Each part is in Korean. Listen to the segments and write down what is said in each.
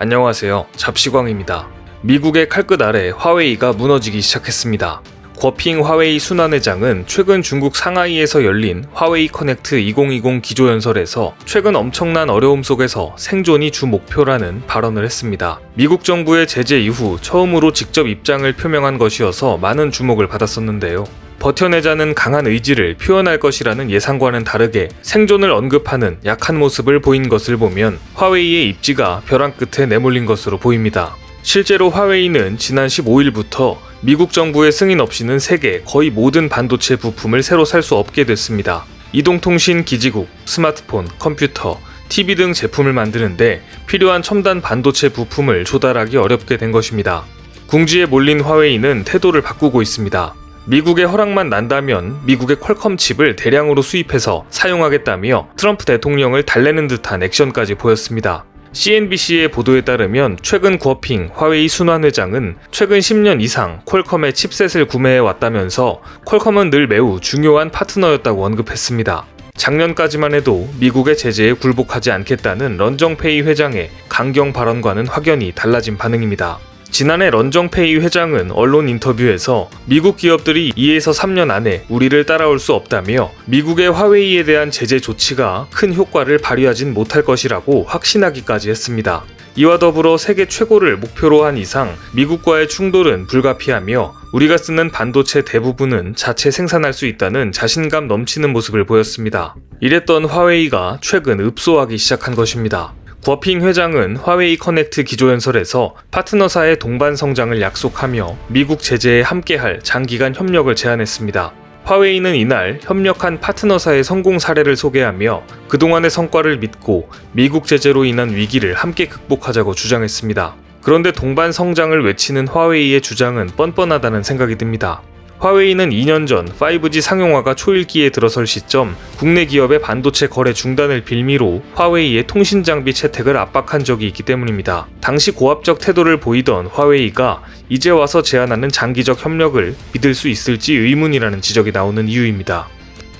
안녕하세요. 잡시광입니다. 미국의 칼끝 아래 화웨이가 무너지기 시작했습니다. 궈핑 화웨이 순환회장은 최근 중국 상하이에서 열린 화웨이 커넥트 2020 기조연설에서 최근 엄청난 어려움 속에서 생존이 주 목표라는 발언을 했습니다. 미국 정부의 제재 이후 처음으로 직접 입장을 표명한 것이어서 많은 주목을 받았었는데요. 버텨내자는 강한 의지를 표현할 것이라는 예상과는 다르게 생존을 언급하는 약한 모습을 보인 것을 보면 화웨이의 입지가 벼랑 끝에 내몰린 것으로 보입니다. 실제로 화웨이는 지난 15일부터 미국 정부의 승인 없이는 세계 거의 모든 반도체 부품을 새로 살 수 없게 됐습니다. 이동통신 기지국, 스마트폰, 컴퓨터, TV 등 제품을 만드는데 필요한 첨단 반도체 부품을 조달하기 어렵게 된 것입니다. 궁지에 몰린 화웨이는 태도를 바꾸고 있습니다. 미국의 허락만 난다면 미국의 퀄컴 칩을 대량으로 수입해서 사용하겠다며 트럼프 대통령을 달래는 듯한 액션까지 보였습니다. CNBC의 보도에 따르면 최근 궈핑 화웨이 순환회장은 최근 10년 이상 퀄컴의 칩셋을 구매해 왔다면서 퀄컴은 늘 매우 중요한 파트너였다고 언급했습니다. 작년까지만 해도 미국의 제재에 굴복하지 않겠다는 런정페이 회장의 강경 발언과는 확연히 달라진 반응입니다. 지난해 런정페이 회장은 언론 인터뷰에서 미국 기업들이 2에서 3년 안에 우리를 따라올 수 없다며 미국의 화웨이에 대한 제재 조치가 큰 효과를 발휘하진 못할 것이라고 확신하기까지 했습니다. 이와 더불어 세계 최고를 목표로 한 이상 미국과의 충돌은 불가피하며 우리가 쓰는 반도체 대부분은 자체 생산할 수 있다는 자신감 넘치는 모습을 보였습니다. 이랬던 화웨이가 최근 읍소하기 시작한 것입니다. 궈핑 회장은 화웨이 커넥트 기조연설에서 파트너사의 동반 성장을 약속하며 미국 제재에 함께할 장기간 협력을 제안했습니다. 화웨이는 이날 협력한 파트너사의 성공 사례를 소개하며 그동안의 성과를 믿고 미국 제재로 인한 위기를 함께 극복하자고 주장했습니다. 그런데 동반 성장을 외치는 화웨이의 주장은 뻔뻔하다는 생각이 듭니다. 화웨이는 2년 전 5G 상용화가 초일기에 들어설 시점 국내 기업의 반도체 거래 중단을 빌미로 화웨이의 통신 장비 채택을 압박한 적이 있기 때문입니다. 당시 고압적 태도를 보이던 화웨이가 이제 와서 제안하는 장기적 협력을 믿을 수 있을지 의문이라는 지적이 나오는 이유입니다.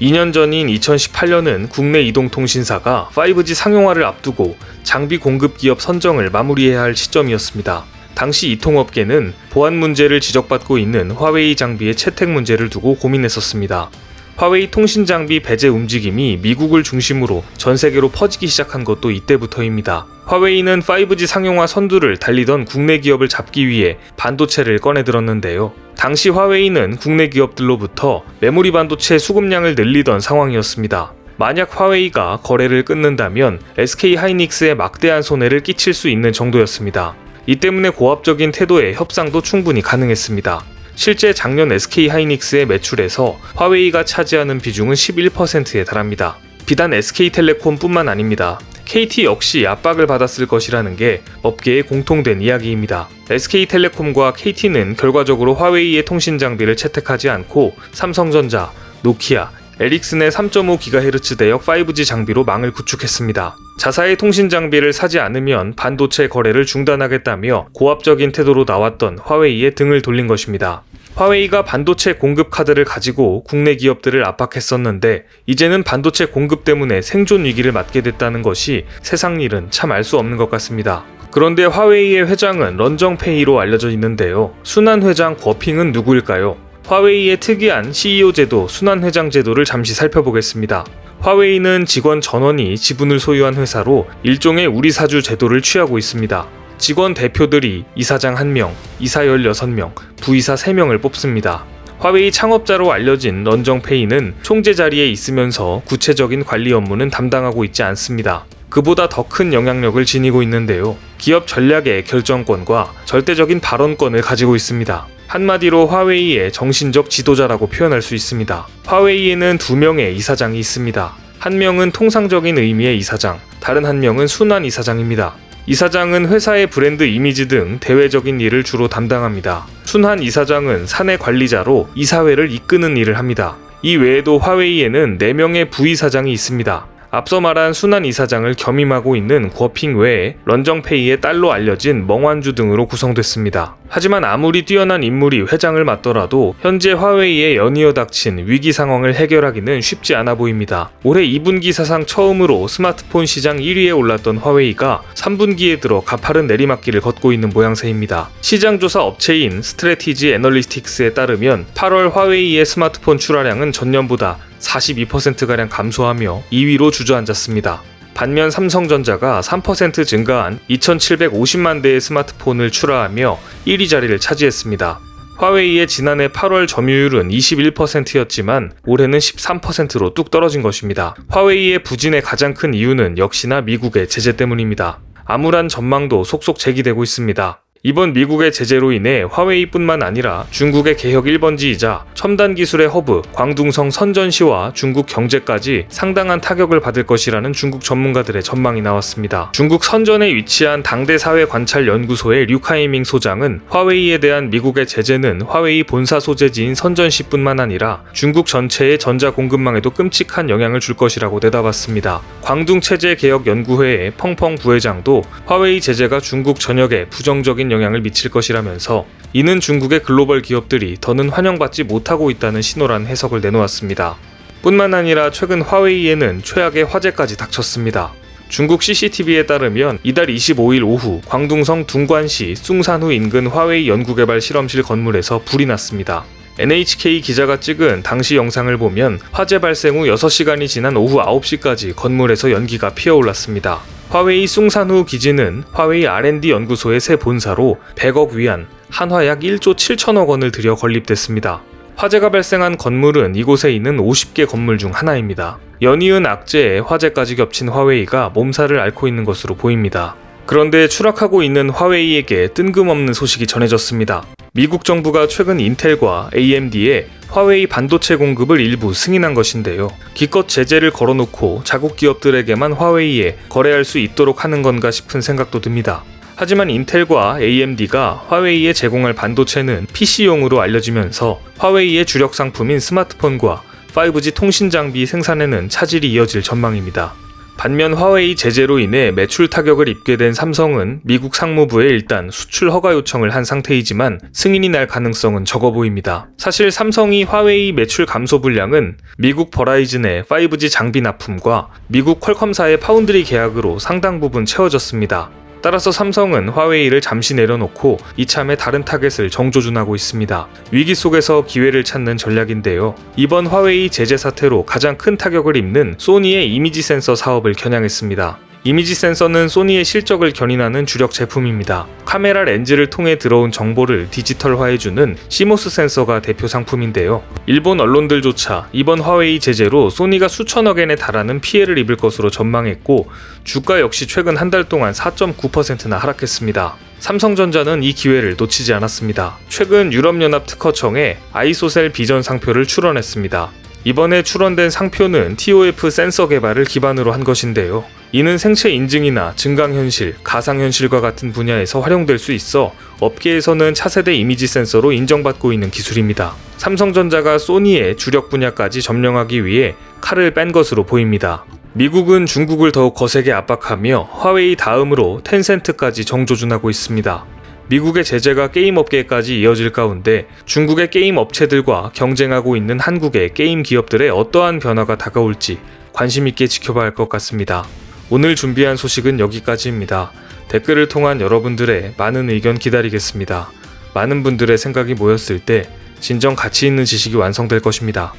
2년 전인 2018년은 국내 이동통신사가 5G 상용화를 앞두고 장비 공급 기업 선정을 마무리해야 할 시점이었습니다. 당시 이 통업계는 보안 문제를 지적받고 있는 화웨이 장비의 채택 문제를 두고 고민했었습니다. 화웨이 통신 장비 배제 움직임이 미국을 중심으로 전 세계로 퍼지기 시작한 것도 이때부터입니다. 화웨이는 5G 상용화 선두를 달리던 국내 기업을 잡기 위해 반도체를 꺼내들었는데요. 당시 화웨이는 국내 기업들로부터 메모리 반도체 수급량을 늘리던 상황이었습니다. 만약 화웨이가 거래를 끊는다면 SK 하이닉스에 막대한 손해를 끼칠 수 있는 정도였습니다. 이 때문에 고압적인 태도의 협상도 충분히 가능했습니다. 실제 작년 SK 하이닉스의 매출에서 화웨이가 차지하는 비중은 11%에 달합니다. 비단 SK텔레콤뿐만 아닙니다. KT 역시 압박을 받았을 것이라는 게 업계의 공통된 이야기입니다. SK텔레콤과 KT는 결과적으로 화웨이의 통신 장비를 채택하지 않고 삼성전자, 노키아, 에릭슨의 3.5GHz 대역 5G 장비로 망을 구축했습니다. 자사의 통신 장비를 사지 않으면 반도체 거래를 중단하겠다며 고압적인 태도로 나왔던 화웨이에 등을 돌린 것입니다. 화웨이가 반도체 공급 카드를 가지고 국내 기업들을 압박했었는데 이제는 반도체 공급 때문에 생존 위기를 맞게 됐다는 것이 세상 일은 참 알 수 없는 것 같습니다. 그런데 화웨이의 회장은 런정페이로 알려져 있는데요. 순환회장 궈핑은 누구일까요? 화웨이의 특이한 CEO 제도, 순환회장 제도를 잠시 살펴보겠습니다. 화웨이는 직원 전원이 지분을 소유한 회사로 일종의 우리사주 제도를 취하고 있습니다. 직원 대표들이 이사장 1명, 이사 16명, 부이사 3명을 뽑습니다. 화웨이 창업자로 알려진 런정페이는 총재 자리에 있으면서 구체적인 관리 업무는 담당하고 있지 않습니다. 그보다 더 큰 영향력을 지니고 있는데요. 기업 전략의 결정권과 절대적인 발언권을 가지고 있습니다. 한마디로 화웨이의 정신적 지도자라고 표현할 수 있습니다. 화웨이에는 2명의 이사장이 있습니다. 한 명은 통상적인 의미의 이사장, 다른 한 명은 순환 이사장입니다. 이사장은 회사의 브랜드 이미지 등 대외적인 일을 주로 담당합니다. 순환 이사장은 사내 관리자로 이사회를 이끄는 일을 합니다. 이 외에도 화웨이에는 4명의 부이사장이 있습니다. 앞서 말한 순환 이사장을 겸임하고 있는 구어핑 외에 런정페이의 딸로 알려진 멍완주 등으로 구성됐습니다. 하지만 아무리 뛰어난 인물이 회장을 맡더라도 현재 화웨이에 연이어 닥친 위기 상황을 해결하기는 쉽지 않아 보입니다. 올해 2분기 사상 처음으로 스마트폰 시장 1위에 올랐던 화웨이가 3분기에 들어 가파른 내리막길을 걷고 있는 모양새입니다. 시장조사 업체인 스트래티지 애널리틱스에 따르면 8월 화웨이의 스마트폰 출하량은 전년보다 42%가량 감소하며 2위로 주저앉았습니다. 반면 삼성전자가 3% 증가한 2,750만 대의 스마트폰을 출하하며 1위 자리를 차지했습니다. 화웨이의 지난해 8월 점유율은 21%였지만 올해는 13%로 뚝 떨어진 것입니다. 화웨이의 부진의 가장 큰 이유는 역시나 미국의 제재 때문입니다. 암울한 전망도 속속 제기되고 있습니다. 이번 미국의 제재로 인해 화웨이뿐만 아니라 중국의 개혁 1번지이자 첨단 기술의 허브 광둥성 선전시와 중국 경제까지 상당한 타격을 받을 것이라는 중국 전문가들의 전망이 나왔습니다. 중국 선전에 위치한 당대사회관찰연구소의 류카이밍 소장은 화웨이에 대한 미국의 제재는 화웨이 본사 소재지인 선전시뿐만 아니라 중국 전체의 전자 공급망에도 끔찍한 영향을 줄 것이라고 내다봤습니다. 광둥체제개혁연구회의 펑펑 부회장도 화웨이 제재가 중국 전역에 부정적인 영향을 미칠 것이라면서 이는 중국의 글로벌 기업들이 더는 환영받지 못하고 있다는 신호라는 해석을 내놓았습니다. 뿐만 아니라 최근 화웨이에는 최악의 화재까지 닥쳤습니다. 중국 CCTV에 따르면 이달 25일 오후 광둥성 둥관시 숭산후 인근 화웨이 연구개발 실험실 건물에서 불이 났습니다. NHK 기자가 찍은 당시 영상을 보면 화재 발생 후 6시간이 지난 오후 9시까지 건물에서 연기가 피어올랐습니다. 화웨이 숭산후 기지는 화웨이 R&D 연구소의 새 본사로 100억 위안, 한화 약 1조 7천억 원을 들여 건립됐습니다. 화재가 발생한 건물은 이곳에 있는 50개 건물 중 하나입니다. 연이은 악재에 화재까지 겹친 화웨이가 몸살을 앓고 있는 것으로 보입니다. 그런데 추락하고 있는 화웨이에게 뜬금없는 소식이 전해졌습니다. 미국 정부가 최근 인텔과 AMD에 화웨이 반도체 공급을 일부 승인한 것인데요. 기껏 제재를 걸어놓고 자국 기업들에게만 화웨이에 거래할 수 있도록 하는 건가 싶은 생각도 듭니다. 하지만 인텔과 AMD가 화웨이에 제공할 반도체는 PC용으로 알려지면서 화웨이의 주력 상품인 스마트폰과 5G 통신 장비 생산에는 차질이 이어질 전망입니다. 반면 화웨이 제재로 인해 매출 타격을 입게 된 삼성은 미국 상무부에 일단 수출 허가 요청을 한 상태이지만 승인이 날 가능성은 적어 보입니다. 사실 삼성이 화웨이 매출 감소 분량은 미국 버라이즌의 5G 장비 납품과 미국 퀄컴사의 파운드리 계약으로 상당 부분 채워졌습니다. 따라서 삼성은 화웨이를 잠시 내려놓고 이참에 다른 타겟을 정조준하고 있습니다. 위기 속에서 기회를 찾는 전략인데요. 이번 화웨이 제재 사태로 가장 큰 타격을 입는 소니의 이미지 센서 사업을 겨냥했습니다. 이미지 센서는 소니의 실적을 견인하는 주력 제품입니다. 카메라 렌즈를 통해 들어온 정보를 디지털화해주는 시모스 센서가 대표 상품인데요. 일본 언론들조차 이번 화웨이 제재로 소니가 수천억엔에 달하는 피해를 입을 것으로 전망했고 주가 역시 최근 한 달 동안 4.9%나 하락했습니다. 삼성전자는 이 기회를 놓치지 않았습니다. 최근 유럽연합 특허청에 아이소셀 비전 상표를 출원했습니다. 이번에 출원된 상표는 TOF 센서 개발을 기반으로 한 것인데요. 이는 생체 인증이나 증강현실, 가상현실과 같은 분야에서 활용될 수 있어 업계에서는 차세대 이미지 센서로 인정받고 있는 기술입니다. 삼성전자가 소니의 주력 분야까지 점령하기 위해 칼을 뺀 것으로 보입니다. 미국은 중국을 더욱 거세게 압박하며 화웨이 다음으로 텐센트까지 정조준하고 있습니다. 미국의 제재가 게임 업계까지 이어질 가운데 중국의 게임 업체들과 경쟁하고 있는 한국의 게임 기업들의 어떠한 변화가 다가올지 관심 있게 지켜봐야 할 것 같습니다. 오늘 준비한 소식은 여기까지입니다. 댓글을 통한 여러분들의 많은 의견 기다리겠습니다. 많은 분들의 생각이 모였을 때 진정 가치 있는 지식이 완성될 것입니다.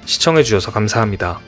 시청해주셔서 감사합니다.